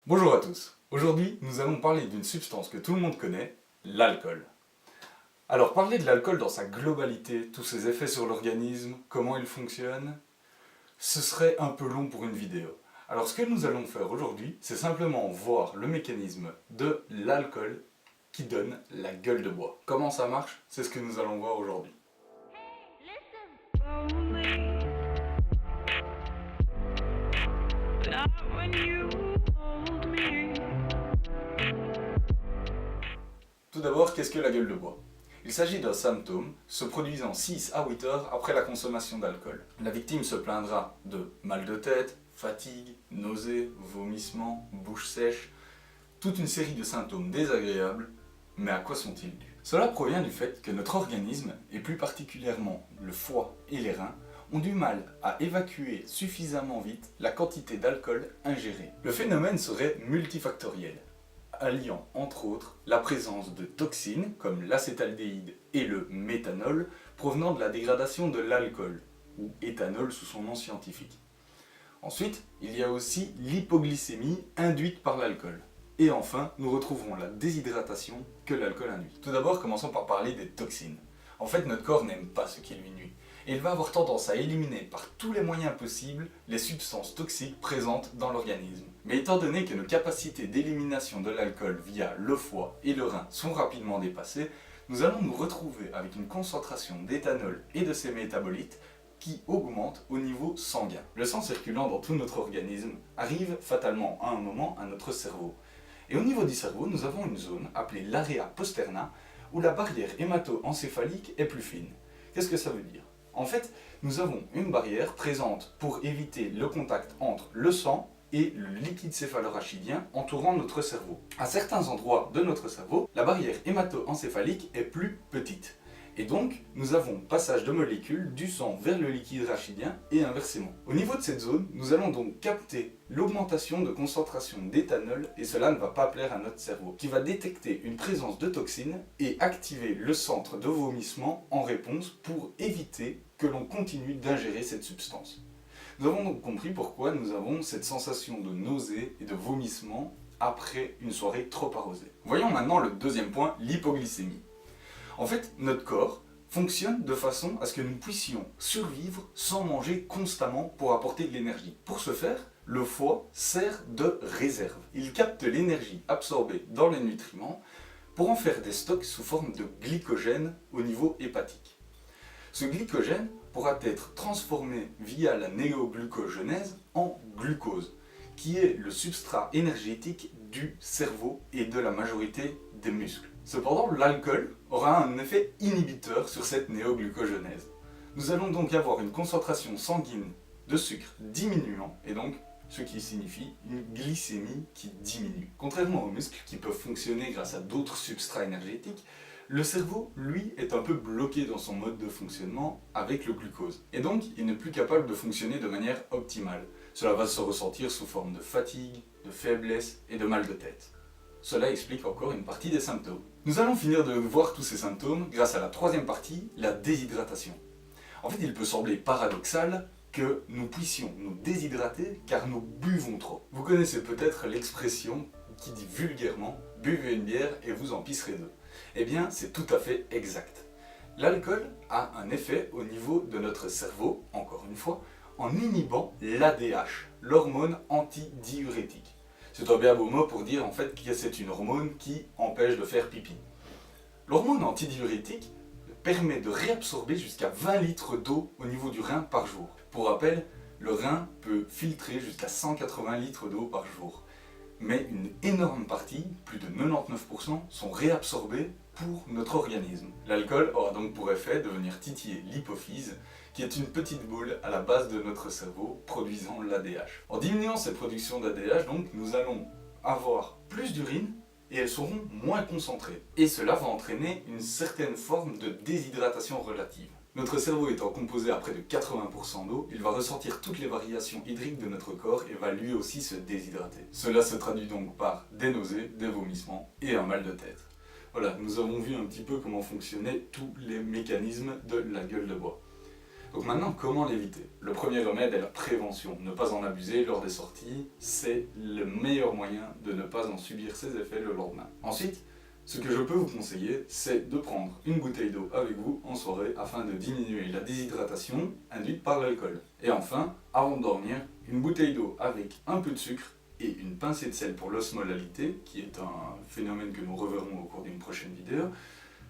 Bonjour à tous. Aujourd'hui, nous allons parler d'une substance que tout le monde connaît, l'alcool. Alors, parler de l'alcool dans sa globalité, tous ses effets sur l'organisme, comment il fonctionne, ce serait un peu long pour une vidéo. Alors, ce que nous allons faire aujourd'hui, c'est simplement voir le mécanisme de l'alcool qui donne la gueule de bois. Comment ça marche? C'est ce que nous allons voir aujourd'hui. Tout d'abord, qu'est-ce que la gueule de bois? Il s'agit d'un symptôme se produisant 6 à 8 heures après la consommation d'alcool. La victime se plaindra de mal de tête, fatigue, nausées, vomissements, bouche sèche, toute une série de symptômes désagréables, mais à quoi sont-ils dus? Cela provient du fait que notre organisme, et plus particulièrement le foie et les reins, ont du mal à évacuer suffisamment vite la quantité d'alcool ingérée. Le phénomène serait multifactoriel, alliant entre autres la présence de toxines comme l'acétaldéhyde et le méthanol provenant de la dégradation de l'alcool, ou éthanol sous son nom scientifique. Ensuite, il y a aussi l'hypoglycémie induite par l'alcool. Et enfin, nous retrouverons la déshydratation que l'alcool induit. Tout d'abord, commençons par parler des toxines. En fait, notre corps n'aime pas ce qui lui nuit. Et il va avoir tendance à éliminer par tous les moyens possibles les substances toxiques présentes dans l'organisme. Mais étant donné que nos capacités d'élimination de l'alcool via le foie et le rein sont rapidement dépassées, nous allons nous retrouver avec une concentration d'éthanol et de ses métabolites qui augmente au niveau sanguin. Le sang circulant dans tout notre organisme arrive fatalement à un moment à notre cerveau. Et au niveau du cerveau, nous avons une zone appelée l'area posterna où la barrière hémato-encéphalique est plus fine. Qu'est-ce que ça veut dire? En fait, nous avons une barrière présente pour éviter le contact entre le sang et le liquide céphalorachidien entourant notre cerveau. À certains endroits de notre cerveau, la barrière hémato-encéphalique est plus petite. Et donc, nous avons passage de molécules du sang vers le liquide rachidien et inversement. Au niveau de cette zone, nous allons donc capter l'augmentation de concentration d'éthanol et cela ne va pas plaire à notre cerveau, qui va détecter une présence de toxines et activer le centre de vomissement en réponse pour éviter que l'on continue d'ingérer cette substance. Nous avons donc compris pourquoi nous avons cette sensation de nausée et de vomissement après une soirée trop arrosée. Voyons maintenant le deuxième point, l'hypoglycémie. En fait, notre corps fonctionne de façon à ce que nous puissions survivre sans manger constamment pour apporter de l'énergie. Pour ce faire, le foie sert de réserve. Il capte l'énergie absorbée dans les nutriments pour en faire des stocks sous forme de glycogène au niveau hépatique. Ce glycogène pourra être transformé via la néoglucogenèse en glucose, qui est le substrat énergétique du cerveau et de la majorité des muscles. Cependant, l'alcool aura un effet inhibiteur sur cette néoglucogenèse. Nous allons donc avoir une concentration sanguine de sucre diminuant, et donc ce qui signifie une glycémie qui diminue. Contrairement aux muscles qui peuvent fonctionner grâce à d'autres substrats énergétiques, le cerveau, lui, est un peu bloqué dans son mode de fonctionnement avec le glucose. Et donc, il n'est plus capable de fonctionner de manière optimale. Cela va se ressentir sous forme de fatigue, de faiblesse et de mal de tête. Cela explique encore une partie des symptômes. Nous allons finir de voir tous ces symptômes grâce à la troisième partie, la déshydratation. En fait, il peut sembler paradoxal que nous puissions nous déshydrater car nous buvons trop. Vous connaissez peut-être l'expression qui dit vulgairement « buvez une bière et vous en pisserez deux ». Eh bien, c'est tout à fait exact. L'alcool a un effet au niveau de notre cerveau, encore une fois, en inhibant l'ADH, l'hormone antidiurétique. C'est un bien beau mot pour dire en fait que c'est une hormone qui empêche de faire pipi. L'hormone antidiurétique permet de réabsorber jusqu'à 20 litres d'eau au niveau du rein par jour. Pour rappel, le rein peut filtrer jusqu'à 180 litres d'eau par jour. Mais une énorme partie, plus de 99%, sont réabsorbés pour notre organisme. L'alcool aura donc pour effet de venir titiller l'hypophyse, qui est une petite boule à la base de notre cerveau produisant l'ADH. En diminuant cette production d'ADH, donc, nous allons avoir plus d'urine et elles seront moins concentrées. Et cela va entraîner une certaine forme de déshydratation relative. Notre cerveau étant composé à près de 80% d'eau, il va ressentir toutes les variations hydriques de notre corps et va lui aussi se déshydrater. Cela se traduit donc par des nausées, des vomissements et un mal de tête. Voilà, nous avons vu un petit peu comment fonctionnaient tous les mécanismes de la gueule de bois. Donc maintenant, comment l'éviter? Le premier remède est la prévention. Ne pas en abuser lors des sorties, c'est le meilleur moyen de ne pas en subir ses effets le lendemain. Ensuite, ce que je peux vous conseiller, c'est de prendre une bouteille d'eau avec vous en soirée afin de diminuer la déshydratation induite par l'alcool. Et enfin, avant de dormir, une bouteille d'eau avec un peu de sucre et une pincée de sel pour l'osmolalité, qui est un phénomène que nous reverrons au cours d'une prochaine vidéo,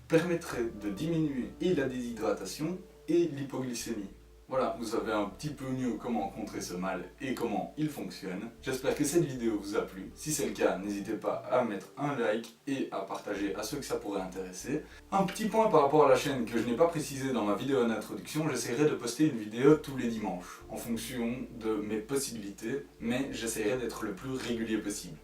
permettrait de diminuer et la déshydratation et l'hypoglycémie. Voilà, vous savez un petit peu mieux comment contrer ce mal et comment il fonctionne. J'espère que cette vidéo vous a plu. Si c'est le cas, n'hésitez pas à mettre un like et à partager à ceux que ça pourrait intéresser. Un petit point par rapport à la chaîne que je n'ai pas précisé dans ma vidéo d'introduction, j'essaierai de poster une vidéo tous les dimanches, en fonction de mes possibilités, mais j'essaierai d'être le plus régulier possible.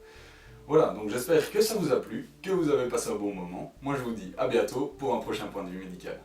Voilà, donc j'espère que ça vous a plu, que vous avez passé un bon moment. Moi je vous dis à bientôt pour un prochain point de vue médical.